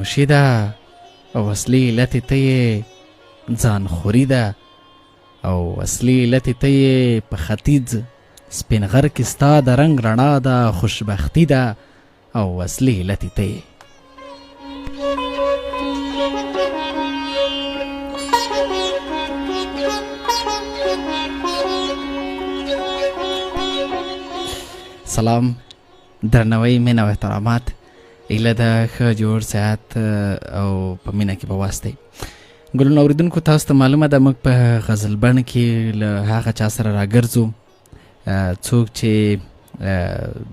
خاموشي ده او اصلي علت ته یې ځان خوري ده او اصلي علت ته یې په ختیځ سپین غر کې ستا د رنګ رڼا ده خوشبختي ده او اصلي علت ته یې سلام، درناوی، مینه او احترامات. ایله ده ښه جوړ صحت او په مینه کې به واستئ. ګلونو اورېدونکو، تاسو ته معلومه ده موږ په غزل بڼ کې له هغه چا سره راګرځو څوک چې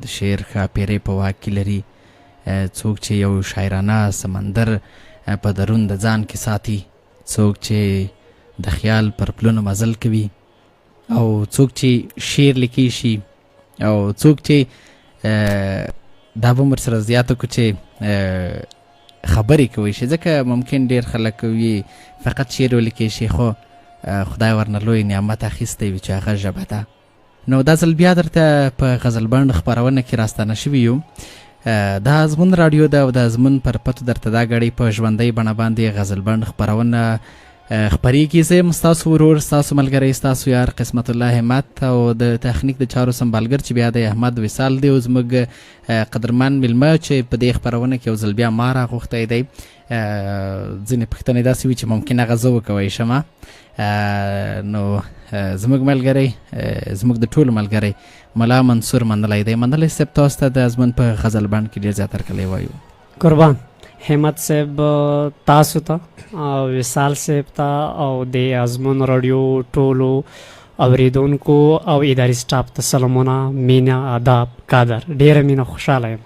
د شعر ښاپیرۍ په واک کې لري، څوک چې یو شاعرانه سمندر په درون د ځان کې ساتي، څوک چې د خیال پر پلونو مزل کوي، او څوک چې شعر لیکي شي، او څوک چې دا به ورسره زیاته کړو چې خبرې کوي شي، ځکه ممکن ډېر خلک وي فقط شعر ولیکي شي خو خدای ورنه لوی نعمت اخیستی وي چې هغه ژبه ده. نو دا ځل بیا درته په غزل بڼ خپرونه کې راستانه شوي یو. دا ازمون راډیو ده او د ازمون پر پتو درته دا ګړی په ژوندۍ بڼه باندې غزل بڼ خپرونه خپریږي. زه یم ستاسو ورور، ستاسو ملګری، ستاسو یار قسمت الله همت، او د تخنیک د چارو سمبالګر چې بیا د احمد وصال دی، او زموږ قدرمن میلمه چې په دې خپرونه کې یو ځل بیا ما راغوښتی دی. ځینې پوښتنې داسې وي چې ممکن هغه زه وکوی شم. نو زموږ ملګری، زموږ د ټولو ملګری ملا منصور منلی دی. منلی صاحب، تاسو ته د ازمون په غزل بڼ کې ډېر زیات هرکلی وایو. قربان همت صاحب تاسو ته او وصال صاحب ته او د ازمون راډیو ټولو اوریدونکو او اداري سټاف ته سلامونه، مینه، ادب، قدر. ډېره مینه، خوشحاله یم.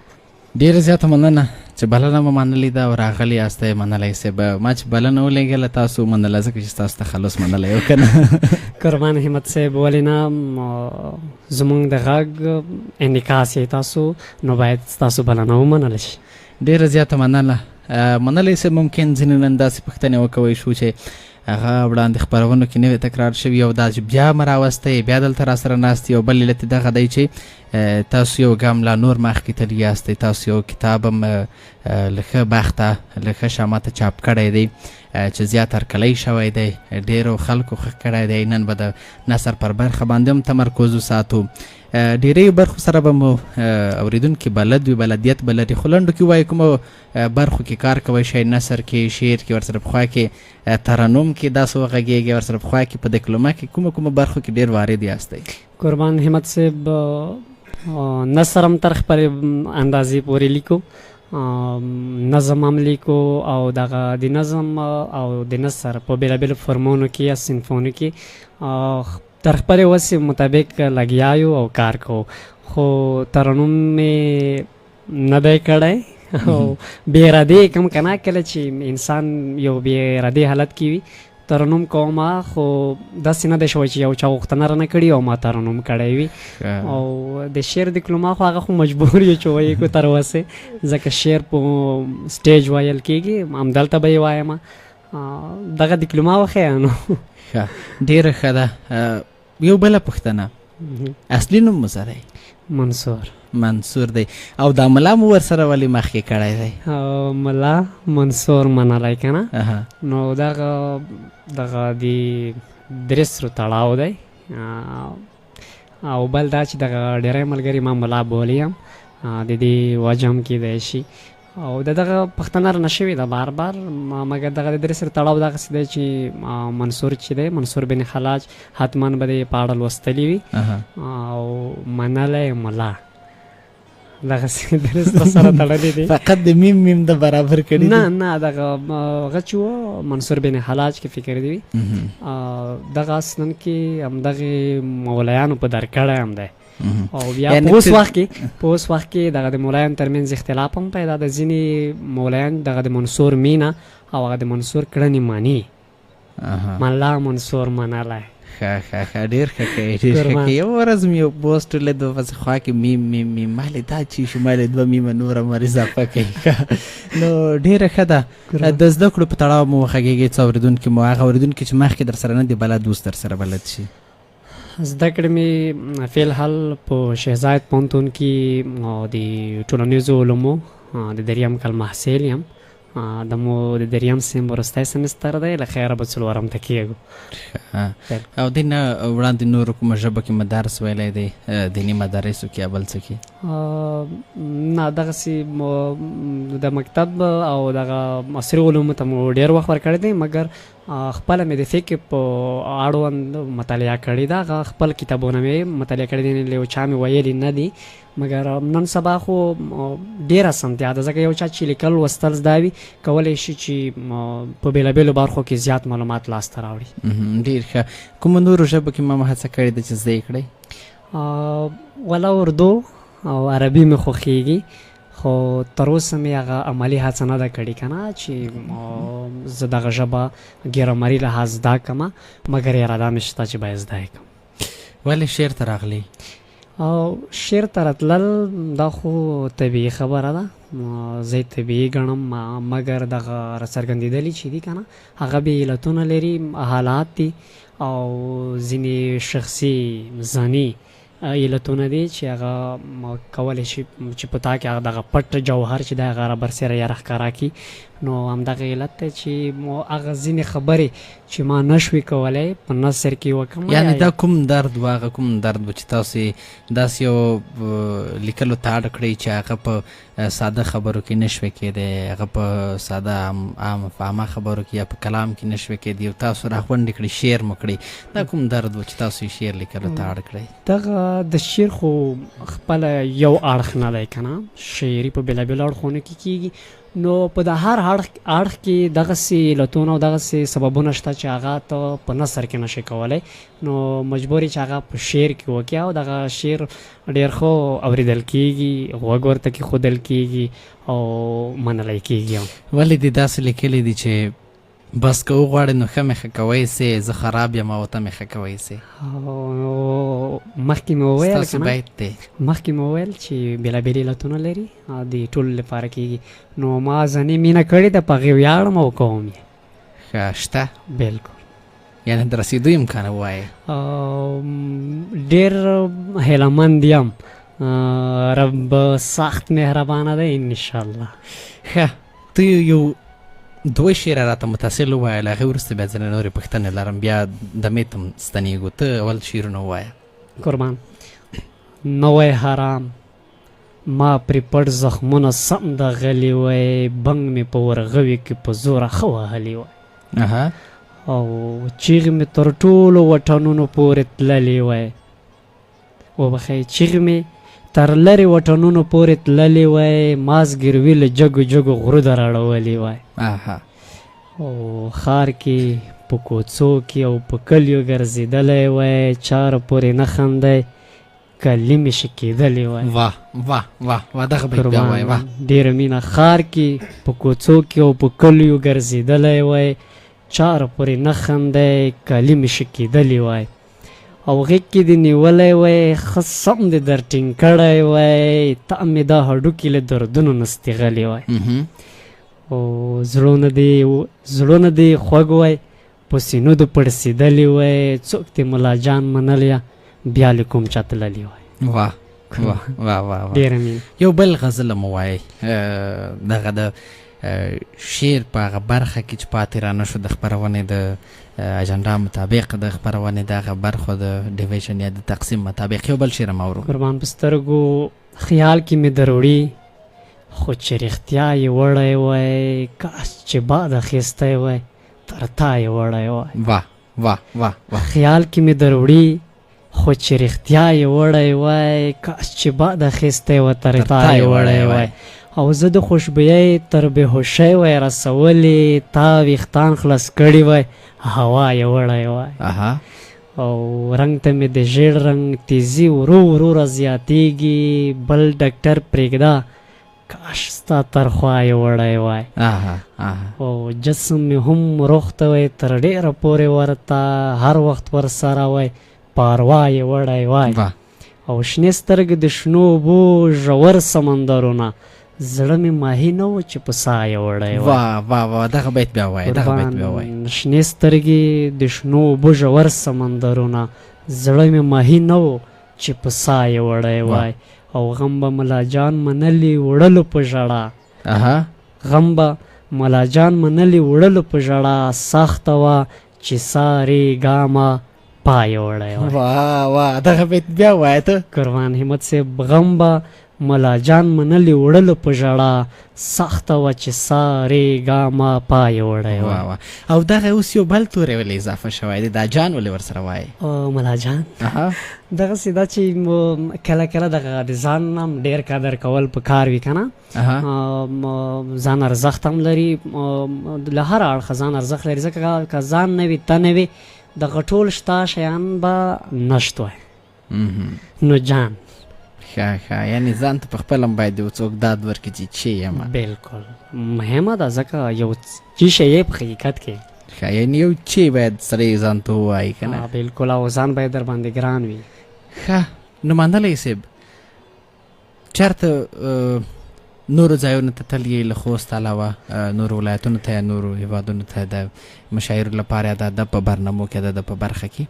ډېره زیاته مننه چې بلنه مو منلې ده او راغلی یاستئ. منلی صاحب، ما چې بلنه ولېږله تاسو منله، ځکه چې ستاسو تخلص منلی و که نه؟ قربان همت صاحب، ولې نه، زمونږ د غږ انعکاس یې تاسو، نو باید ستاسو بلنه ومنله شي. ډېره زیاته مننه. منلی صاحب، ممکن ځینې نن داسې پوښتنې وکوی شو چې هغه وړاندې خپرونو کې نوې تکرار شوي او دا چې بیا م راوستی، بیا دلته را سره ناست یو بل علت دغه دی چې تاسو یو ګام لا نور مخکې تللي یاستئ. تاسو یو کتاب هم له ښه بخته، له ښه شامته چاپ کړی دی چې زیات هرکلی شوی دی، ډېرو خلکو ښه کړی دی. نن به د نثر پر برخه باندې هم تمرکز وساتو. ډېرې برخو سره به مو اورېدونکي بلد وي، بلدیت به لري، خو لنډو کې وایي کومو برخو کې کار کوی شئ؟ نثر کې، شعر کې، ورسره پخوا کې ترنم کې داسې وغږېږي، ورسره پخوا کې په دکلمه کې کومو برخو کې ډېر وارد یاستئ؟ قربان همت صاحب، نثر هم تر خپلې اندازې پورې لیکو، نظم هم لیکو، او دغه د نظم او د نثر په بېلابېلو فرمونو کې یا صنفونو کې تر خپلې وسې مطابق لګیا یو او کار کوو. خو ترنم مې نه دی کړی او بې ارادې کوم که نه، کله چې انسان یو بې ارادې حالت کې وي ترنم کومه، خو داسې نه دی شوی چې یو چا غوښتنه رانه کړي او ما ترنم کړی وي. او د شعر دکلما خو هغه خو مجبور یو چې وایي کو تر وسې، ځکه شعر په سټیج ویل کېږي، همدلته به یې وایم. دغه دکلما وښیه نو. ډېره ښه ده. یو بله پوښتنه، اصلي نوم مو څه دی؟ منصور دی. او دا ملا مو ورسره ولې مخکې کړی دی؟ ملا منصور منلی که نه، نو دغه د درسرو تړاو دی، او بل دا چې دغه ډېری ملګري ما ملا بولی یم، د دې وجه هم کیدی شي. او دغه پښتنه رانه شوې ده بار بار، مګر دغه د درې سره تړاو دغسې دی چې منصور چې دی، منصور بن خلاج، حتما به د په اړه لوستلي وي، او منلی ملا دغسې درې سره تړلی دی. فقط د میم د برابر کړي دي؟ نه دغه هغه چې و منصور بن خلاج کې فکر دی وي، دغه اصلا کې همدغې مولایانو په درکړی هم دی. او بیا په اوس وخت کې دغه د مولایانو ترمنځ اختلاف هم پیدا ده. ځینې مولایان دغه د منصور مینه او هغه د منصور کړنې مانی، ملا منصور منلی. ښه ډېر ښه کوي، ډېر ښه کوي. یو ورځ مې یو پوسټ ولید پسې خوا کې میم مالې دا چې شو، مالې دوه میمه نور هم اضافه کوي. نو ډېره ښه ده. د زده کړو په تړاو مو وغږېږئ، څه اورېدونکي مو هغه اورېدونکي چې مخکې در سره نه دي بلد، اوس در سره بلد شي. زده کړې مې فی الحال په شهزاد پوهنتون کې د ټولنیزو علومو د دریم کال محصل یم، د مو د دریم سیم وروستی سمستر دی له خیره به څلورم ته کېږو. او دې نه وړاندې نورو کومه ژبه کې مدارس ویلی دی دیني مدارسو کې یا بل څه کې؟ نه دغسې د مکتب او دغه عصري علومو ته مو ډېر وخت ورکړی دی مګر خپله مې د فقې په اړوند مطالعه کړې ده. هغه خپل کتابونه مې مطالعه کړي دي، له یو چا مې ویلي نه دي مګر نن سبا خو ډېره اسانتیا ده ځکه یو چا چې لیکل لوستل زده وي کولی شي چې په بېلابېلو برخو کې زیات معلومات لاسته راوړي. ډېر ښه. کومه نورو ژبو کې ما هڅه کړې ده چې زده یې کړئ؟ ولا اردو او عربي مې خوښېږي خو تر اوسه مې هغه عملي هڅه نه ده کړې که نه چې زه دغه ژبه ګرامري لحاظ زده کړم مګر اراده مې شته چې باید زده یې کړم. ولې شعر ته راغلی؟ او شعر ته راتلل دا خو طبیعي خبره ده، زه یې طبیعي ګڼم مګر دغه راڅرګندېدلي چې دي که نه هغه بې علتونه لري، حالات دي او ځینې شخصي ځاني علتونه دي چې هغه کولی شي چې په تا کې هغه دغه پټ جوهر چې دی هغه را برسېره یا راښکاره کړي. نو همدغه علت دی چې هغه ځینې خبرې چې ما نشوي کولی په نثر کې وکړم. یعنې دا کوم درد و هغه کوم درد و چې تاسې داسې یو لیکلو ته اړ کړئ چې هغه په ساده خبرو کې نشوی کېدی، هغه په ساده عامه خبرو کې یا په کلام کې نشوی کېدی او تاسو راغونډې کړئ شعر مو کړئ، دا کوم درد و چې تاسو شعر لیکلو ته اړ کړئ؟ دغه د شعر خو خپله یو اړخ نه دی که نه، شاعري په بېلابېلو اړخونو کې کېږي. نو په د هر اړخ کې دغسې علتونه او دغسې سببونه شته چې هغه ته په نثر کې نشي کولی، نو مجبور یې چې هغه په شعر کې وکړي او دغه شعر ډېر ښه اورېدل کېږي، غوږ ورته کېښودل کېږي او منلی کېږي. ولې دې داسې لیکلی دي چې بس که وغواړې نو ښه مې ښه کوی سې، زه خراب یم او ته مې ښه کوی سې؟ مخکې مې وویل ستاسو بیت دی، مخکې مې وویل چې بېلابېلې علتونه لري د ټولو لپاره کېږي. نو ما ځانې مینه کړې ده، په هغې ویاړم او کوم یې. ښه شته؟ بلکل. یعنې د رسېدو امکان ووایې؟ ډېر هیلهمند یم، رب سخت مهربانه دی انشاءالله. ښه ته یو دوه شعره راته متصل ووایه، له هغې وروسته بیا ځینې نورې پوښتنې لرم، بیا دمې ته ستنېږو. ته اول شعرونه ووایه. قربان. نوی حرام ما پرې پټ زخمونه سم د غلي وی، بنګ مې په ورغوي کې په زوره ښه وهلي وی او چیغې مې تر ټولو وطنونو پورې تللې وی، وبښئ چیغې مې تر لرې وطنونو پورې تللې وی، مازګروي له جګو جګو غرو در اړولې وی او ښار کې په کوڅو کې او په کلیو ګرځېدلی وی، چاره پورې نه خندی کلي مې شکېدلې وی. واه واه واه واه دغه بیت بیا وایه. واه ډېره مینه. ښار کې په کوڅو کې او په کلیو ګرځېدلی وی، چاره پورې نه خندی کلي مې شکېدلې وی او غېږ کې دې نیولی وی، ښه سم دې در ټینګ کړی وی، تا مې دا هډوکي له دردونو نه ستېغلي وی او زړونه دې خوږ وی، په سینو دې پړسېدلي وی، څوک دې ملا جان منلیا بیا له کوم چا تللي وی. واه واه واه واه ډېره مینه. یو بل غزل مو وایئ دغه د شعر په هغه برخه کې چې پاتې را نه شو د خپرونې د اجنډا مطابق، د خپرونې د هغه برخو د ډیویژن یا د تقسیم مطابق یو بل شعر م اورو. قربان په سترګو خیال کې مې دروړي خو چې رښتیا یې وړی وی، کاش چې باد اخیستی وی تر تا یې وړی وی. واه واه واه واه. خیال کې مې دروړي خو چې رښتیا یې وړی وی، کاش چې باد اخیستی وی تر تا یې وړی وی او زه د خوشبویۍ تر بېهوشۍ وی رسولې، تا ویښتان خلاص کړي وی هوا یې وړی وی او رنګ ته مې د ژیړ رنګ تیزي ورو ورو را زیاتېږي، بل ډاکټر پرېږده کاش ستا ترخوا یې وړی وی او جسم مې هم روغ ته وی تر ډېره پورې ورته هر وخت ورسره وی پاروا یې وړی وی او شنې سترګې د شنو اوبو ژور سمندرونه، زړه مې ماهي نه و چې په سا یې وړی وی. واه واه واه دغه بیت بیا وایه. دغه بیت بیا وایه. شنې سترګې د شنو اوبو ژور سمندرونه، زړه مې ماهي نه و چې په سا یې وړی وی او غم به ملا جان منلي وړلو په ژړا، غم به ملا جان منلې وړلو په ژړا سخته وه چې سارې ګامه پای وړی وای. واه واه دغه بیت بیا وایه ته. قربان همت صاحب غم به ملا جان منلې وړلو په ژړا سخته وه چې سارې ګامه پای وړی وای. واه واه او دغه اوس یو بل توری ولې اضافه شوی دی دا جان ولې ورسره وایي؟ ملا جان دغسې دا چې کله کله دغه د ځان هم ډېر قدر کول په کار وي که نه، ځان ارزښت هم لري، له هر اړخه ځان ارزښت لري، ځکه که ځان نه وي ته نه وي دغه ټول شته شیان به نشت وای. نو جان ښه ښه یعنې ځان ته په خپل هم باید یو څوک داد ورکړي چې چی یم. بلکل مهمه ده ځکه یو چی شی یې په حقیقت کې ښه یعنې یو چی باید سړی ځان ته ووایي که نه. بلکل او ځان باید در باندې ګران وي. ښه نمانلی صاحب چېرته نورو ځایونو ته تللی له خوست علاوه نورو ولایتونو ته یا نورو هیوادونو ته د مشاعرو لپاره د ادب په برنامو کې د ادب په برخه کې؟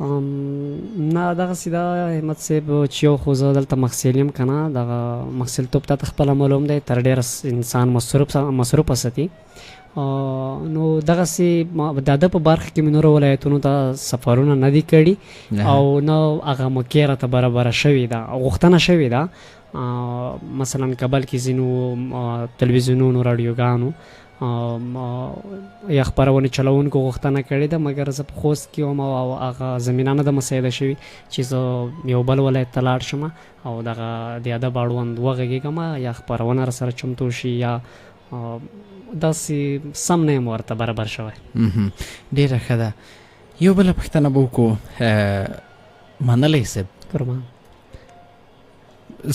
نه دغسې دا همت صاحب چې یو خو زه دلته محصل یم که نه، دغه محصلتوب ته خپله معلوم دی تر ډېره انسان مصروفه ساتي. نو دغسې د ادب په برخه کې مې نورو ولایتونو ته سفرونه نه دي کړي او نه هغه موقع راته برابره شوې ده او غوښتنه شوې ده. مثلا کابل کې ځینو تلویزیونونو راډیوګانو یا خپرونې چلوونکو غوښتنه کړې ده، مګر زه په خوست کې وم او هغه زمینه نه ده مساعده شوې چې زه یو بل ولایت ته لاړ شم او دغه د ادب اړوند وغږېږم یا خپرونه راسره چمتو شي یا داسې سم نه یم ورته برابر شوی. ډېره ښه ده. یو بله پوښتنه به وکړو منلی صاحب، قربان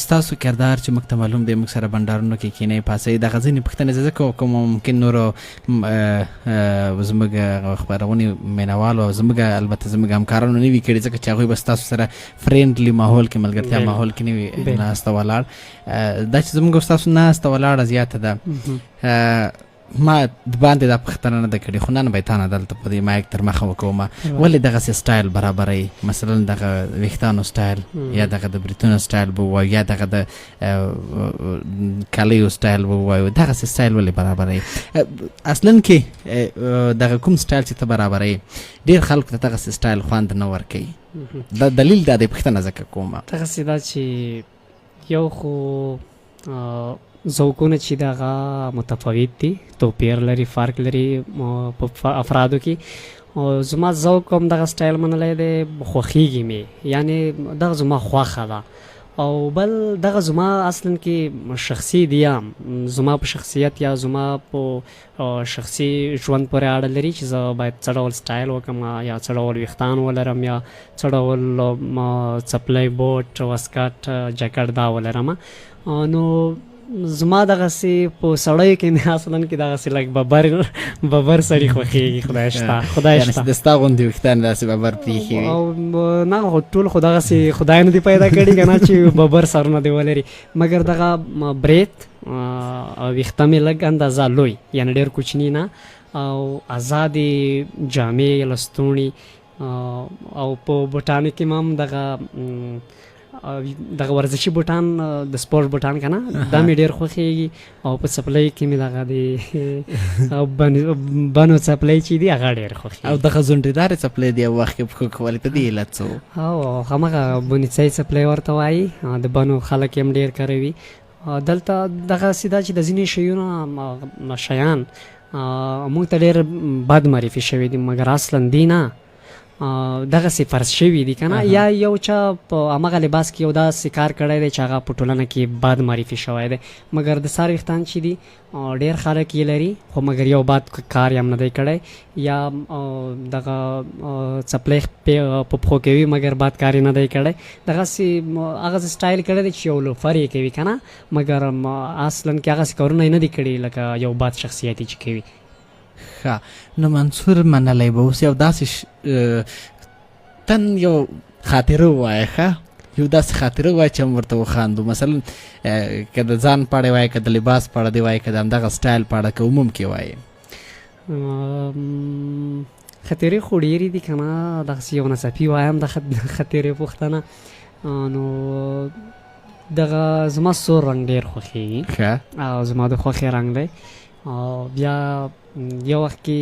ستاسو کردار چې موږ ته معلوم دی موږ سره بنډارونو کې کینئ پاسئ دغه ځینې پوښتنې زه ځکه کوم ممکن نورو زموږ خپرونې مینوالو او زموږ البته زموږ همکارانو نه وي کړي ځکه چې هغوی به ستاسو سره فرینډلي ماحول کې ملګرتیا ماحول کې نه وي ناسته ولاړ. دا چې زموږ ستاسو ناسته ولاړه زیاته ده. ما د باندې دا پوښتنه نه ده کړې خو نن به یې تا نه دلته په دې مایک تر مخه وکومه ولې دغسې سټایل برابروئ؟ مثلا دغه ویښتانو سټایل یا دغه د بریتونو سټایل به ووایو یا دغه د کالیو سټایل به ووایو دغسې سټایل ولې برابروئ؟ اصلا کې دغه کوم سټایل چې ته برابروئ ډېر خلکو ته دغسې سټایل خوند نه ورکوي. دا دلیل دا دی پوښتنه ځکه کومه دغسې دا چې یو خو ذوقونه چې دغه متفاوت دي، توپیر لري، فرق لري په افرادو کې. زما ذوق هم دغه سټایل منلی دی، خوښیږي مې، یعنې دغه زما خوښه ده. او بل دغه زما اصلا کې شخصي دی زما په شخصیت یا زما په شخصي ژوند پورې اړه لري چې زه باید څه ډول سټایل وکړم یا څه ډول ویښتان ولرم یا څه ډول څپلی بوټ واسکټ جاکټ دا ولرم. نو زما دغسې په سړیو کې مې اصلا کې دغسې لږ ببر سړي خوښېږي. خدای شته د ستا غوندې ویښتان داسې ببر پرېښي وي نه ټول خو دغسې خدای نه دي پیدا کړي که نه چې ببر سرونه دې ولري، مګر دغه برید ویښته مې لږ اندازه لوی یعنې ډېر کوچني نه او ازادې جامې لستوڼي او په بوټانو کې هم دغه ورزشي بوټان د سپورټ بوټان که نه دا مې ډېر خوښېږي او په څپلۍ کې مې دغه د بنو څپلۍ چې دي هغه ډېر خوښېږي او دغه ځونډېدارې څپلۍ د یو وخت کې پښو کولې ته دې علت څه و؟ او همغه بونیڅۍ څپلۍ ورته وایي د بنو خلک یې هم ډېر کاروي. دلته دغسې دا چې د ځینې شیان موږ ته ډېر بد معرفي شوي دي مګر اصلا دي نه دغسې فرض شوي دي که نه یا یو چا په همغه لباس کې یو داسې کار کړی دی چې هغه په ټولنه کې بد معرفي شوی دی مګر د سر ویښتان چې دي ډېر خلک یې لري خو مګر یو بد کار یې هم نه دی کړی یا دغه څپلۍ په پښو کوي مګر بد کار یې نه دی کړی دغسې هغه سټایل کړی دی چې یو لوفر یې کوي که نه مګر اصلا کې هغسې کارونه یې نه دي کړي لکه یو بد شخصیت یې چې کوي. ښه نو منصور منلی به اوس یو داسې تن یو خاطره ووایه ښه یو داسې خاطره ووایه چې هم ورته وخاندو مثلا که د ځان په اړه وایه که د لباس په اړه دې وایه که د همدغه سټایل په اړه که عموم کې وایې. خاطرې خو ډېرې دي که نه دغسې یو ناڅاپي وایم د خاطرې پوښتنه نو دغه زما سور رنګ ډېر خوښېږي او زما د خوښې رنګ دی بیا یو وخت کې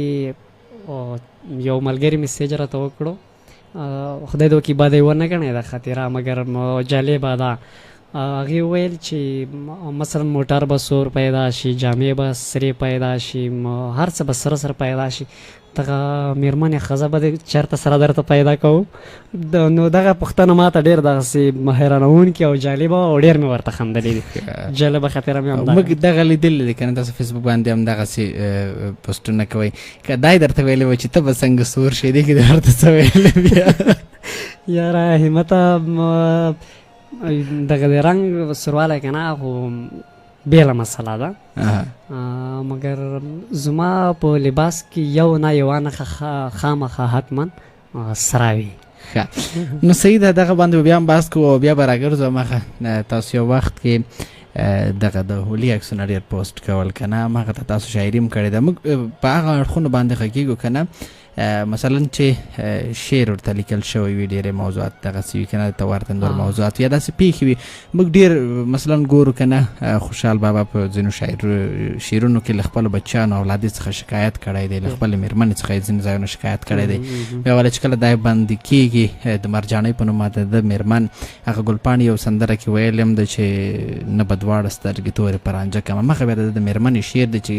یو ملګري میسیج راته وکړو، خدای دې وکړي بد یې ونه ګڼې دا خاطره، مګر جالبه ده. هغې وویل چې مثلا موټر به سور پیدا شي، جامې به سرې پیدا شي، هر څه به سره سره پیدا شي، دغه مېرمنې ښځه به دې چېرته سره درته پیدا کوو. نو دغه پوښتنه ما ته ډېر دغسې حیرانوونکې او جالبه او ډېر مې ورته خندلې دي. جالبه خاطره مې همدا موږ دغه لیدلې دی که نه، تاسو فیسبوک باندې هم دغسې پوسټونه کوئ. که دا یې درته ویلې وه چې ته به څنګه سور شې، دې کې دې ورته څه ویلې بیا؟ یاره همته دغه د رنګ سوروالی که نه خو بېله مسله ده، مګر زما په لباس کې یو نه یوه نښه خامخا حتما سره وي. ښه نو صحیح ده، دغه باندې بیا هم بحث کوو او بیا به راګرځو مخه. تاسو یو وخت کې دغه د هولي عکسونه ډېر پوسټ کول که نه، هماغه ته تاسو شاعري هم کړې ده. موږ په هغه اړخونو باندې غږېږو که نه، مثلا چې شعر ورته لیکل شوی وي، ډېرې موضوعات دغسې وي که نه، ته ورته نور موضوعات یا داسې پېښې وي. موږ ډېر مثلا ګورو که نه، خوشحال بابا په ځینو شعرونو کې له خپلو بچیانو اولادې څخه شکایت کړی دی، له خپلې مېرمنې څخه یې ځینې ځایونو شکایت کړی دی. بیا والا چې کله دا بندي کېږي د مرجانۍ په نوم د ده مېرمن، هغه ګلپاڼې یو سندره کې ویل هم ده چې نه به دواړه سترګې تورې په رانجه کړم. مخه بیا د مېرمنې شعر دی چې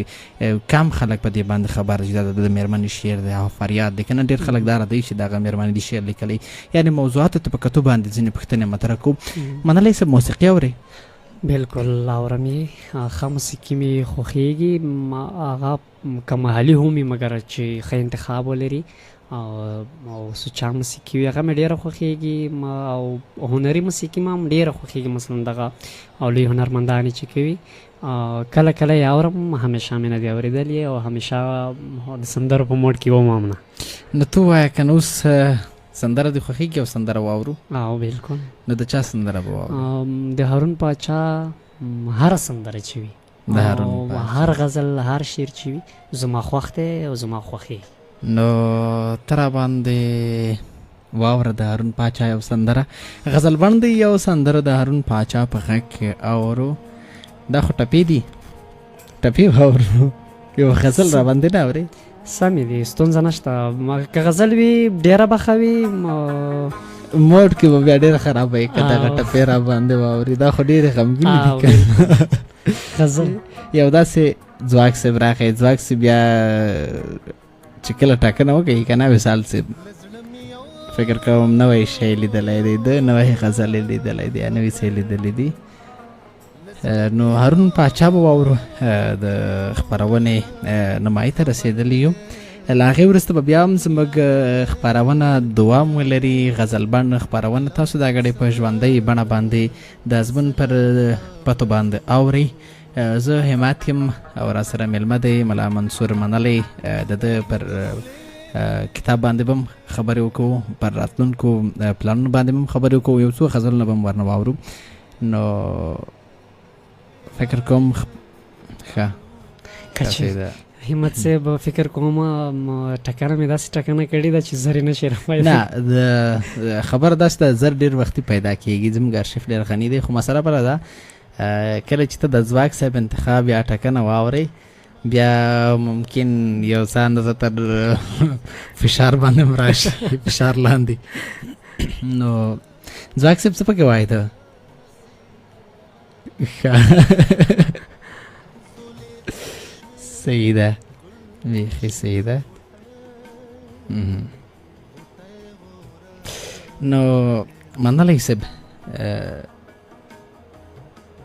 کم خلک په دې باندې خبر دي چې دا د مېرمنې شعر دی او فریاد دی که نه. ډېر خلک دا ردوي چې دغه مېرمنې دي شعر لیکلی. یعنې موضوعاتو ته په کتو باندې ځینې پوښتنې مطرح کوو. منلی صاحب موسیقي اورئ؟ بلکل اورم یې، ښه موسیقي مې خوښېږي، هغه که محلي هم وي مګر چې ښه انتخاب ولري، او سوچه موسیقي وي هغه مې ډېره خوښېږي، او هنري موسیقي ما هم ډېره خوښېږي، مثلا دغه او لوی هنرمندانې چې کوي کله کله یې اورم، همیشه مې نه دي اورېدلې او همیشه د سندرو په موډ کې وم هم نه. نو ته ووایه که نه اوس سندره دې خوښېږي او سندره واورو؟ او بلکل. نو د چا سندره به واورو؟ د هارون پاچا هره سندره چې وي، د هارون پاچا هر غزل هر شعر چې وي زما خوښ دی او زما خوښېږي. نو ته راباندې واوره د هارون پاچا یو سندره، غزل بڼ دی یو سندره د هارون پاچا په غږ کې اورو. دا خو ټپې دي، ټپې واورو، یو غزل راباندې نه اورې؟ سمې دي، ستونزه نشته. که غزل وي ډېره به ښه وي، موډ کې به بیا ډېره خرابه وي که دغه ټپې راباندې واوري. دا خو ډېرې غمګینې دي که غزل. یو داسې ځواک صاحب راغی، ځواک صاحب بیا چې کله ټاکنه وکړي که نه، وصال صاحب فکر کوم نوی شی لیدلی دی، د نوی غزل یې لیدلی دی یا نوي څه یې لیدلی دي. نو هارون پاچا به واورو، د خپرونې نمایي ته رسېدلی یو. له هغې وروسته به بیا هم زموږ خپرونه دوام ولري، غزل بڼ خپرونه. تاسو دا غړې په ژوندۍ بڼه باندې د ازمون پر پتو باندې اورئ. زه همت یم او را سره مېلمه دی ملا منصور منلی، د ده پر کتاب باندې به هم خبرې وکړو، پر راتلونکو پلانونو باندې به هم خبرې وکړو، یو څو غزلونه به هم ورنه واورو. نو فکر کوم ښه همت صاحب فکر کوم ټکنه مې داسې ټکنه کړې ده چې زر یې نشي راپیدا. نه د خبره داسې ده، زر ډېر وختي پیدا کېږي، زموږ ارشیف ډېر غني دی. خو مسله بله ده، کله چې ته د ځواک صاحب انتخاب یا ټکنه واورئ، بیا ممکن یو څه اندازه تر فشار باندې هم راشي، فشار لاندې. نو ځواک صاحب څه پکې وایي ته؟ صحیح ده، بیخي صحیح ده. نو منلی صاحب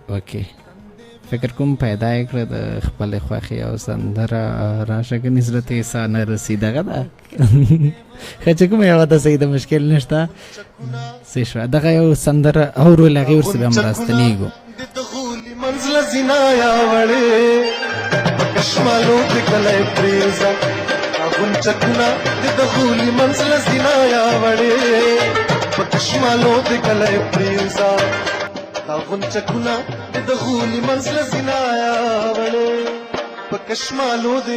اوکې، فکر کوم پیدا یې کړه د خپلې خوښې او سندره راشه که نظرت یې سا نه رسي دغه ده ښه چې کومه یوه ده صحیح ده، مشکل نشته. صحیح شوه، دغه یو سندره اورو، له هغې ورسې بیا هم راستنېږو. منزل زنایا وړې پکشمالو د کلی پریزه غونچکونه د دخولي منزل زنایا وړې پکشمالو د کلی پریزه دا غونچکونه د دخولي منزل زنایا وړې پکشمالو د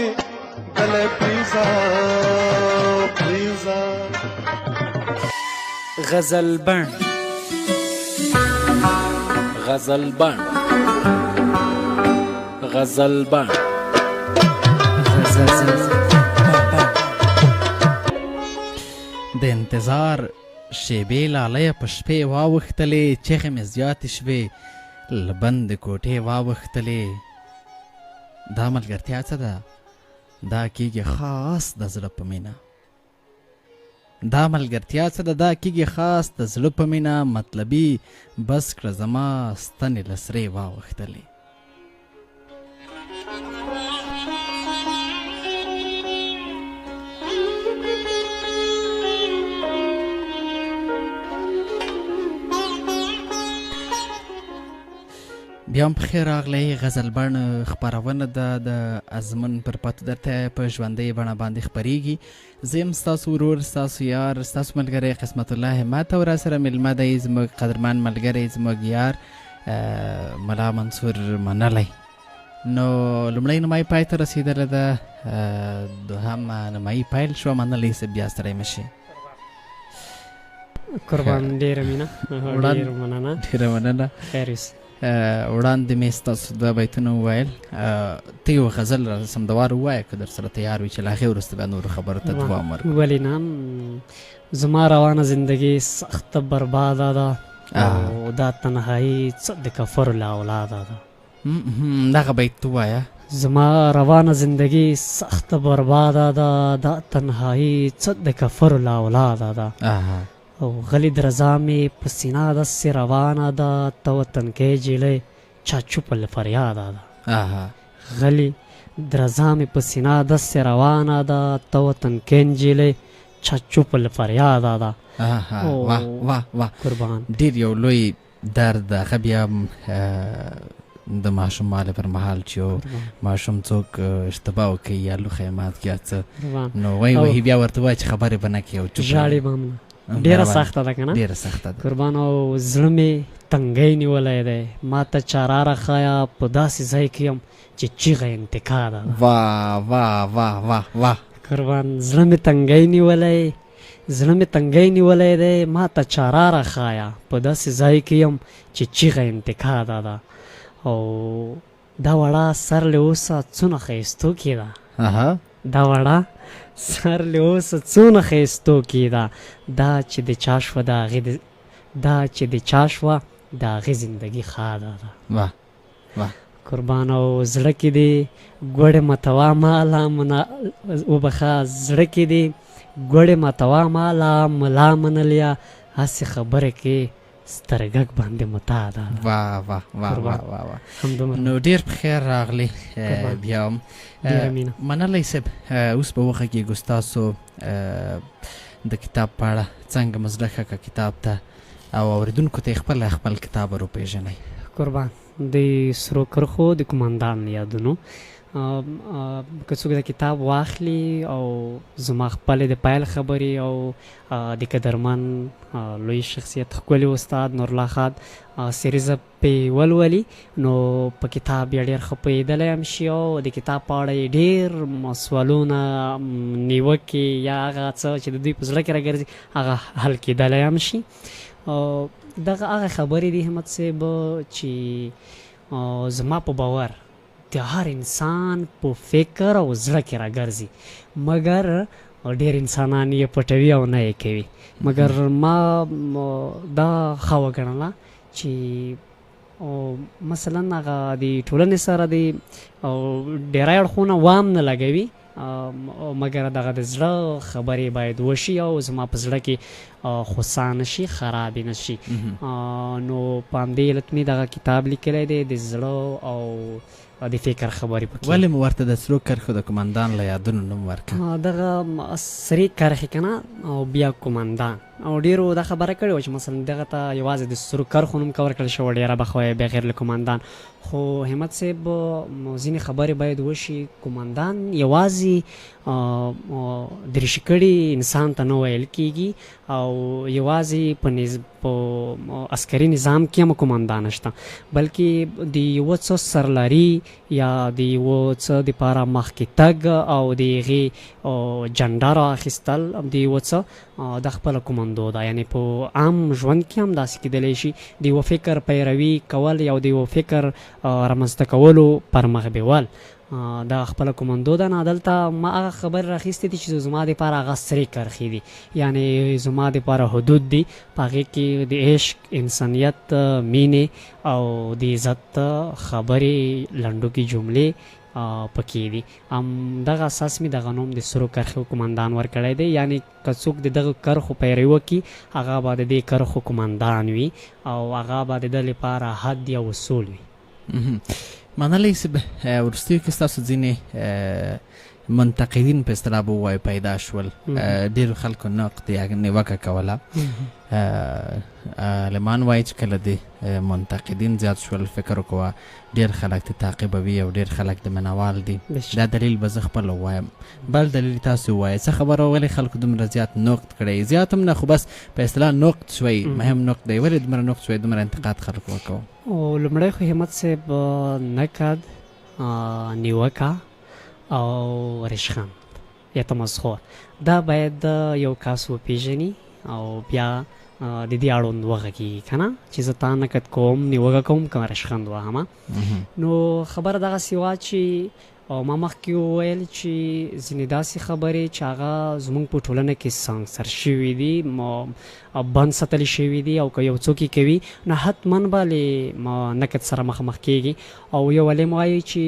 کلی پریزه پریزه. غزل بڼ، غزل بڼ، غزل بڼ. زلزل د انتظار شیبې لالیه په شپې واوښتلې چغې مې زیاتې شوې له بندې کوټې واوښتلې دا ملګرتیا څه ده دا کېږي خاص د زړه په مینه دا ملګرتیا څه ده دا کېږي خاص د زړه په مینه مطلبي بس کړه زما ستنې له سرې واوښتلې بیا هم پخیر راغلی غزل بڼ خپرونه ده د ازمن پر پتو درته په ژوندۍ بڼه باندې خپریږي زه یم ستاسو ورور ستاسو یار ستاسو ملګری قسمت الله همت او راسره میلمه دی زموږ قدرمن ملګری زموږ یار ملا منصور منلی نو لومړی نیمایي پای ته رسېدلې ده دوهم نیمایي پیل شوه منلی صاحب بیا ستړی مه شي قربان ډېره مینه ډېره مننه ډېره مننه خیر اوسې وړاندې مې ستاسو دوه بیتونه وویل ته یو غزل را سمدوار ووایه که در سره تیار وي چې له هغې وروسته بیا نورو خبرو ته دوام ورکړو ولې نه زما روانه زندګي سخته برباده ده او دا تنهایي څه د کفرو له اولاده ده دغه بیت ووایه زما روانه زندگی سخت برباده ده دا تنهایی څه د کفرو له اولاده ده او غلی درزا مې په سینه داسې روانه ده ته وطن کې جیلۍ چا چوپه له فریاده ده غلی درزا مې په سینه داسې روانه ده ته وطن کې نجیلۍ چا چوپه له فریاده ده واه واه واه قربان ډېر یو لوی درد هغه بیا د ماشوم مال پر مهال چې یو ماشوم څوک اشتباه وکړي یا لوښی مات کړي یا څه نو وایي بیا ورته وایي چې خبرې به نه کړي او ژاړې به هم نه ډېره سخته ده که نه ډېره سخته ده قربان او زړه مې تنګی نیولی دی ما ته چاره راښایه په داسې ځای کې یم چې چیغه انتکا ده واه واه واه واه واه قربان زړه مې تنګی نیولی دی ما ته چاره راښایه په داسې ځای کې یم چې چیغه انتکا ده او دا وړه سر له اوسه څونه ښایستو کې ده دا وړه سر له اوسه څونه ښایستو کې ده دا چې د چا شوه د هغې زندګي ښاده ده قربان او زړه کې دې ګوړې متوا ماله وبخه زړه کې دې ګوړې متوا ماله ملا منلیا هسې خبره کې سترګک باندې متا ده واه واه واه واه نو ډېر په خیر راغلی بیا هم منلی صاحب اوس به وغږېږو ستاسو د کتاب په اړه څنګه مزړه ښه که کتاب ته او اورېدونکو ته یې خپل کتاب ور وپېژنئ قربان د سرو کرښو د قمندان یادونو که څوک د کتاب واخلي او زما خپلې د پیل خبرې او د قدرمن لوی شخصیت ښکلي استاد نورالله خان سریزه پې ولولي نو په کتاب بیا ډېر ښه پوهېدلی هم شي او د کتاب په اړه یې ډېر سوالونه نیوکې یا هغه څه چې د دوی په زړه کې راګرځي هغه حل کېدلی هم شي دغه هغه خبرې دي همت صاحب چې زما په باور د هر انسان په فکر او زړه کې راګرځي مګر ډېر انسانان یې پټوي او نه یې کوي مګر ما دا ښه وګڼله چې مثلا هغه د ټولنې سره د ډېری اړخونه وام نه لګوي مګر دغه د زړه خبرې باید وشي او زما په زړه کې خوسا نه شي خرابې نه شي نو په همدې علت مې دغه کتاب لیکلی دی د زړه او د فکر خبرې پکې ولې مو ورته د سرو کرښو د قمندان له یادونو نوم ورکړه دغه سرې کرښې که نه او بیا قمندان او ډېرو دا خبره کړې وه چې مثلا دغه ته یوازې د سرو کرښو نوم که ورکړل شوی ډېره به ښه وی بغیر له قمندان خو همت صاحب ځینې خبرې باید وشي قمندان یوازې دریشي کړي انسان ته نه ویل کېږي او یوازې په عسکري نظام کې هم قمندان شته بلکې د یوه څه سرلاري یا د یوه څه دپاره مخکې تګ او د هغې جنډه رااخیستل د یوه څه د خپله قمندان کومندو ده، یعنی په عام ژوند کې هم داسې کیدلی شي د یوه فکر پیروي کول یا د یوه فکر رامنځته کولو پر مخ بیول دا خپله کومندو ده. نه دلته ما هغه خبرې راخیستې دي چې زما دپاره هغه سرې کرښې دي، یعنی زما دپاره حدود دي، په هغې کې د عشق، انسانیت، مینې او د عزت خبرې، لنډوکې جملې پکې دي. دغه اساس مې دغه نوم د سرو کرښو کومندان ورکړی دی، یعنی که څوک د دغه کرښو پیروي وکړي هغه به د دې کرښو کومندان وي او هغه به د ده لپاره حد یا اصول وي. منلی صاحب، وروستیو کې ستاسو ځینې منتقدین په اصطلاح به ووایو پیدا شول، ډېرو خلکو نقد یا نیوکه کوله. عالمان وایي چې کله د منتقدین زیات شول فکر وکوه ډېر خلک د تعقیبوي او ډېر خلک د منوال دي. دا دلیل به زه خپله ووایم، بل دلیل تاسو ووایئ څه خبره ولې خلکو دومره زیات نقد کړی؟ زیات هم نه خو بس په اصطلاح نقد شوی، مهم نقد دی. ولې دومره نقد شوی، دومره انتقاد خلکو وکړو؟ لومړی خو همت صاحب نقد، نیوکه او رشخند یا تمسخر دا باید یو کس وپېژني او بیا د دې اړوند وغږېږي که نه، چې زه تا نقد کوم، نیوکه کوم، که رشخند وهم. نو خبره دغسې وه چې ما مخکې وویل چې ځینې داسې خبرې چې هغه زموږ په ټولنه کې سانسر شوي دي، بند ساتل شوي دي، او که یو څوک یې کوي نو حتما به له نقد سره مخامخ کېږي. او یو علم وایي چې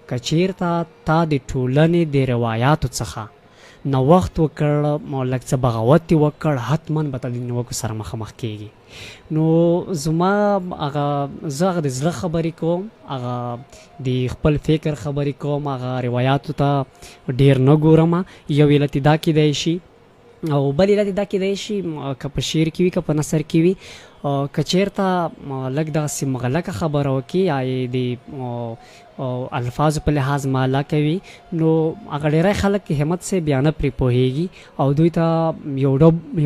که چېرته تا د ټولنې د روایاتو څخه نوښت وکړ، لږ څه بغاوت یې وکړ، حتما به ته د نیوکو سره مخامخ کېږي. نو زما هغه زه هغه د زړه خبرې کوم، هغه د خپل فکر خبرې کوم، هغه روایاتو ته ډېر نه ګورم. یو علت دا کیدی شي او بل علت دا کیدی شي که په شعر کې وي که په نثر کې وي، که چېرته لږ داسې مغلقه خبره وکړي یا یې د الفاظو په لحاظ معلا کوي، نو هغه ډېری خلک همت صاحب بیا نه پرې پوهېږي او دوی ته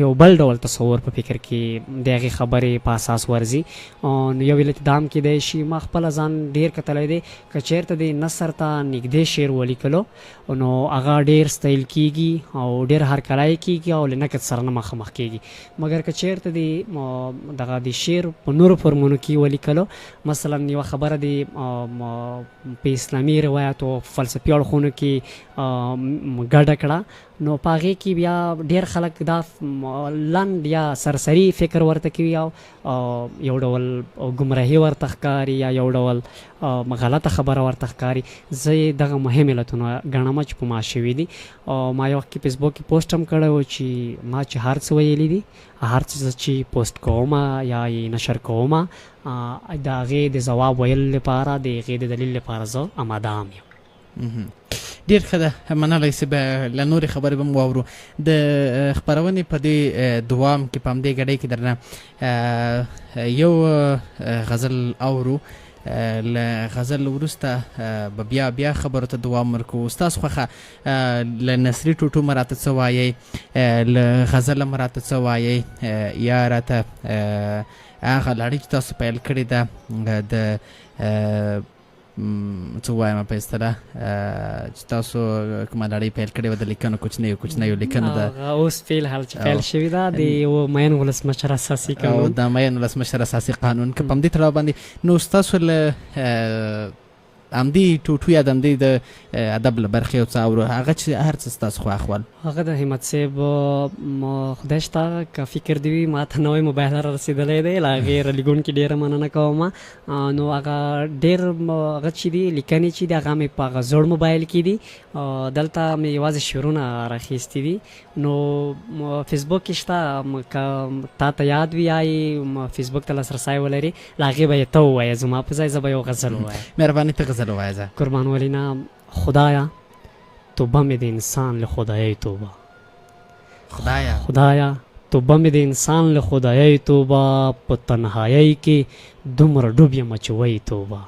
یو بل ډول تصور په فکر کې د هغې خبرې په اساس ورځي. نو یو علت دا هم کیدی شي ما خپله ځان ډېر کتلی دی، که چېرته د نثر ته نږدې شعر ولیکلو نو هغه ډېر ستایل کېږي او ډېر هرکلی کېږي او له نقد سره نه مخامخ کېږي. مګر که چېرته د شعر په نورو فورمونو کې ولیکلو، مثلا یوه خبره د په اسلامي روایت او فلسفي اړخونو کې ګډه کړه، نو په هغې کې بیا ډېر خلک دا لنډ یا سرسري فکر ورته کوي او یو ډول ګمراهي ورته ښکاري یا یو ډول غلطه خبره ورته ښکاري. زه یې دغه مهم علتونه ګڼم چې په ما شوي دي. ما یو وخت کې فیسبوک کې پوسټ هم کړی و چې ما چې هر څه ویلي دي، هر څه چې پوسټ کوم یا یې نشر کوم، د هغې د ځواب ویلو لپاره، د هغې د دلیل لپاره زه آماده یم. ډېر ښه ده، منلی صاحب. له نورې خبرې به م واورو. د خپرونې په دې دوام کې په همدې ګډۍ کې درنه یو غزل اورو، له غزل وروسته به بیا خبرو ته دوام ورکوو. ستاسو خوښه له نثري ټوټو م راته څه وایئ، له غزله م راته څه وایئ، یا راته هغه لړۍ چې تاسو پیل کړې ده د څه ووایم په اصطلاح چې تاسو کومه لړۍ پیل کړې وه د لیکنو کوچنیو لیکنو ده، اوس فعل حال چې پیل شوې ده د یو مین ولسمشر اساسي قانون، د مین ولسمشر اساسي قانون، که په همدې تړاو باندې نو ستاسو له همدې ټوټو یا د همدې د ادب له برخې یو څه اورو، هغه چې هر څه ستاسو خو اخوال هغه د همت صاحب خدای شته که فکر دې وي ما ته نوی موبایل را رسېدلی دی، له هغې رالیږونکي ډېره مننه کوم. نو هغه ډېر هغه چې دي لیکنې چې دي هغه مې په هغه زوړ موبایل کې دي، دلته مې یوازې شعرونه راخیستي دي. نو فیسبوک کې شته، که تا ته یاد وي یا یې فیسبوک ته لاسرسی ولري، له هغې به یې ته ووایه، زما په ځای زه به یو غزل ووایم. مهرباني ته غزل ووایه. زه قربان ولینا خدایا توبه مې د انسان له خدایۍ توبه، خدایا توبه مې د انسان له خدایۍ توبه، په تنهایۍ کې دومره ډوب یم چې وایي توبه.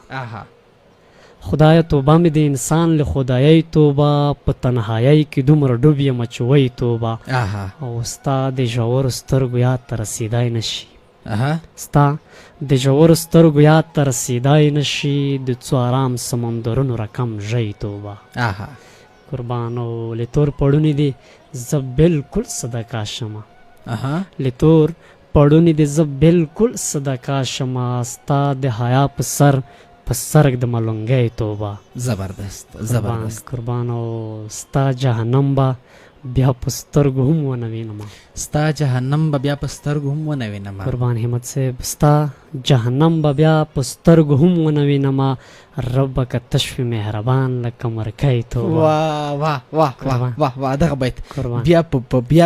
خدایا توبه مې د انسان له خدایۍ توبه، په تنهایۍ کې دومره ډوب یم چې وایي توبه. او ستا د ژورو سترګو یاد ته رسېدی نشي، ستا د ژورو سترګو یاد ته رسېدی نشي، د څو آرام سمندرونو رقم ژۍ توبه. قربانو له تور پړونې دي زه بلکل صدقه شمه، لتور پړونی د زه بالکل صدقه شمه ستا د حیا په سر په سرک د ملنګۍ توبه. زبردست قربان او ستا جهنم به بیا په سترګو هم ونه وینم. ستا جهنم به بیا په سترګو هم ونه وینم. قربان همت صاحب ستا جهنم به بیا په سترګو هم ونه وینم. رب که تشفي مهربان لکه مرکۍ توبه. واه واه واه واه واه واه دغه بیت قربان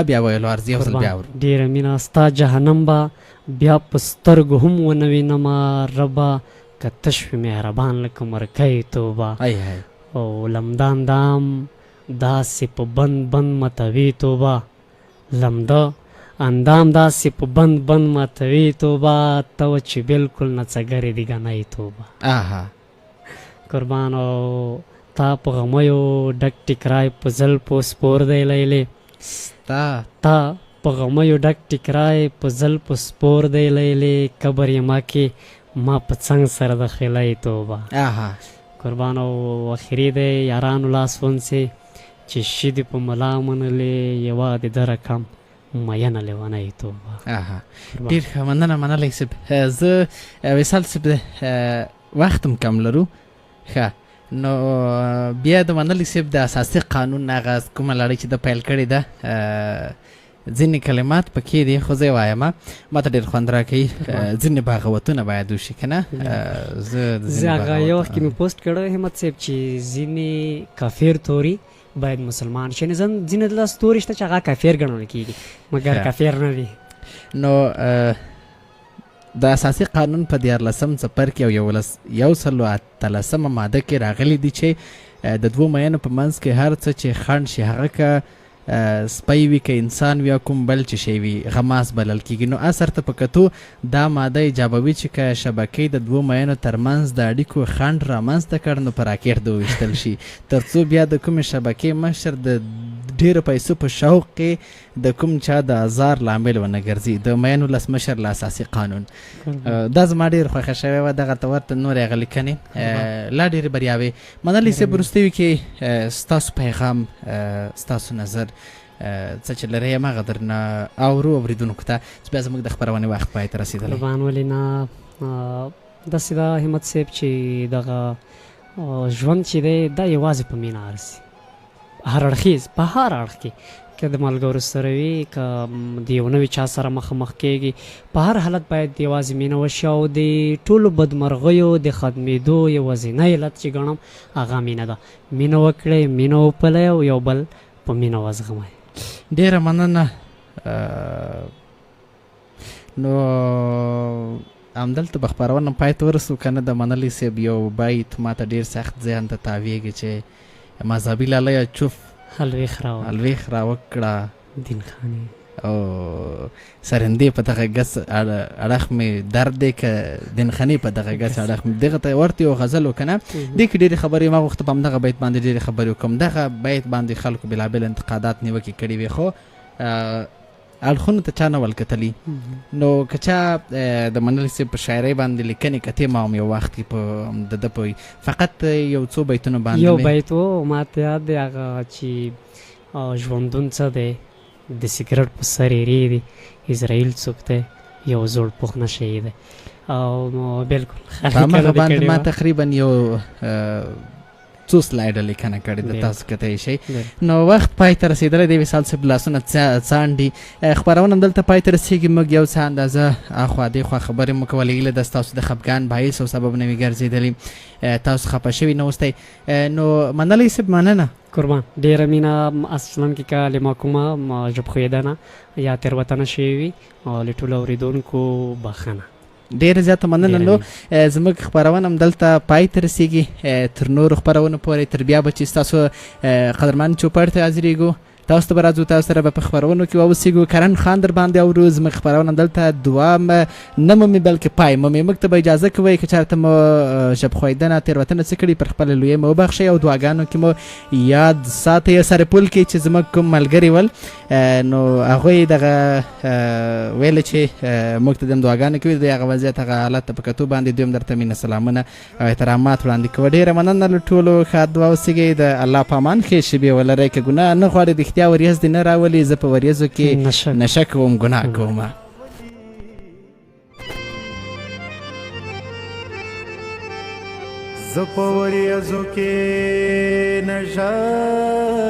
بیا ویلو ارزي یو ځل بیا ور ډېره مینه ستا جهنم به بیا په سترګو هم ونه وینم. رب که تشفي مهربان لکه مرکۍ توبه. او لمدان دام داسې په بند بند متوي توبه. لمده اندام داسې په بند بند متوي توبه. ته چې بالکل نڅګرې دي ګنۍ توبه. قربان او تا په غمیو ډک ټیکرای په زل په سپور دی لیلې. تا په غمیو ډک ټیکرای په زل په سپور دی لیلې. قبر یې ما کې ما په څنګ سره د خیلۍ توبه. قربان او اخري دی یارانو لاس ونسې چې شیدې په ملا منلې یوه د ده رقم مینه لیونۍ توبه. ډېر ښه مننه منلی صاحب. زه وصال صاحب وخت هم کم لرو. ښه نو بیا د منلی صاحب د اساسي قانون هغه کومه لړۍ چې د پیل کړې ده ځینې کلمات پکې دي خو زه یې وایم ما ته ډېر خوند راکوي. ځینې بغاوتونه باید وشي که نه. زه هغه یو وخت کې مې پوسټ کړی همت صاحب چې ځینې کافر توري باید مسلمان شي. ځینې داسې توري شته چې هغه کافر ګڼل کېږي مګر کافر نه دي. نو د اساسي قانون په 14 څپر کې او 118 ماده کې راغلی دي چې د دوو مینو په منځ کې هر څه چې خنډ شي هغه که سپی وي که انسان وي یا کوم بل چې شی وي غماس بلل کېږي. نو اثر ته په کتو دا ماده ایجابوي چې که شبکې د دوو مینو ترمنځ د اړیکو خنډ رامنځته کړ نو په راکټ د وویشتل شي تر څو بیا د کومې شبکې مشر د ډېرو پیسو په شوق کې د کوم چا د ازار لامل ونه ګرځي. د مینو لسمشر له اساسي قانون دا زما ډېر خوښه شوې وه. دغه ته ورته نورې هغه لیکنې لا ډېرې بریاوې. منلی صاحب وروستیو کې ستاسو پیغام ستاسو نظر څه چې لرئ هماغه درنه اورو اورېدونکو ته چې بیا زموږ د خپرونې وخت پای ته رسېدلی. قربان ولې نه داسې ده همت صاحب چې دغه ژوند چې دی دا یوازې په مینه ارزي. هر اړخیز په هر اړخ کې که د ملګرو سره وي که د یو نوي چا سره مخامخ کېږي په هر حالت باید یوازې مینه وشي. او د ټولو بدمرغیو د ختمېدو یوازینی علت چې ګڼم هغه مینه ده. مینه وکړئ مینه وپلئ او یو بل په مینه وزغمئ. ډېره مننه. نو همدلته به خپرونه پای ته ورسو که نه د منلی صاحب یو بیت ما ته ډېر سخت ذهن ته تاویږي چې مذهبي لالیه چوف الویخ راوکړه دین خاني او سرندې په دغه ګس اړخ مې درد دی که دین خاني په دغه ګس اړخ مې دغه ته ورته یو غزل و که نه دې کې ډېرې خبرې ما غوښته په همدغه بیت باندې ډېرې خبرې وکړم. دغه بیت باندې خلکو بېلابېل انتقادات نیوکې کړي وي خو اړخونو ته چا نه ول کتلي. نو که چا د منلی صاحب په شاعرۍ باندې لیکنې کتې ما هم یو وخت کې په د ده په فقط یو څو بیتونو باندې یو بیت و ما ته یاد دی هغه چې ژوندون څه دی د سګرټ په سر یې دی اسرائیل څوک دی یو زوړ پوخ نشه دی. او بالکل په هماغه باندې ما تقریبا یو څو سلایډه لیکنه کړې ده تاسو کتلی شئ. نو وخت پای ته رسېدلی دی. وصال صاحب لاسونه څانډي. خپرونه همدلته پای ته رسېږي. موږ یو څه اندازه اخوا دېخوا خبرې مو کولې. هیله ده ستاسو د خفګان باعث او سبب نه وي ګرځېدلي تاسو خفه شوي نه اوسئ. نو منلی صاحب مننه. قربان ډېره مینه اصلا کې که له ما کومه ژبښویدنه یا تېروتنه شوې وي له ټولو اورېدونکو بخښنه. ډېره زیاته مننه. نو زموږ خپرونه همدلته پای ته رسېږي. تر نورو خپرونو پورې تر بیا به چې ستاسو قدرمن چوپړ ته حاضرېږو تاسو ته به راځو تاسو سره به په خپرونو کې واوسېږو. کرن خان در باندې اورو. زموږ خپرونه همدلته دوام نه مومي بلکې پای مومي. موږ ته به اجازه کوئ که چېرته مو ژبښویدنه تېروتنه څه کړي پر خپله لویه مو وبخښئ او دعاګانو کې مو یاد ساتئ. سرپل کې چې زموږ کوم ملګري ول نو هغوی دغه ویله چې موږ ته د دعاګانې کوي د هغه وضعیت هغه حالت ته په کتو باندې دوی هم درته مینه سلامونه او احترامات وړاندې کوه. ډېره مننه له ټولو ښه دعا اوسېږئ. د الله په امان ښې شېبې ولرئ. که ګناه نه غواړئ رښتیا وریځ دې نه راولي، زه په وریځو کې نشه نشه کوم، ګناه کوم. زه په وریځو کې نشه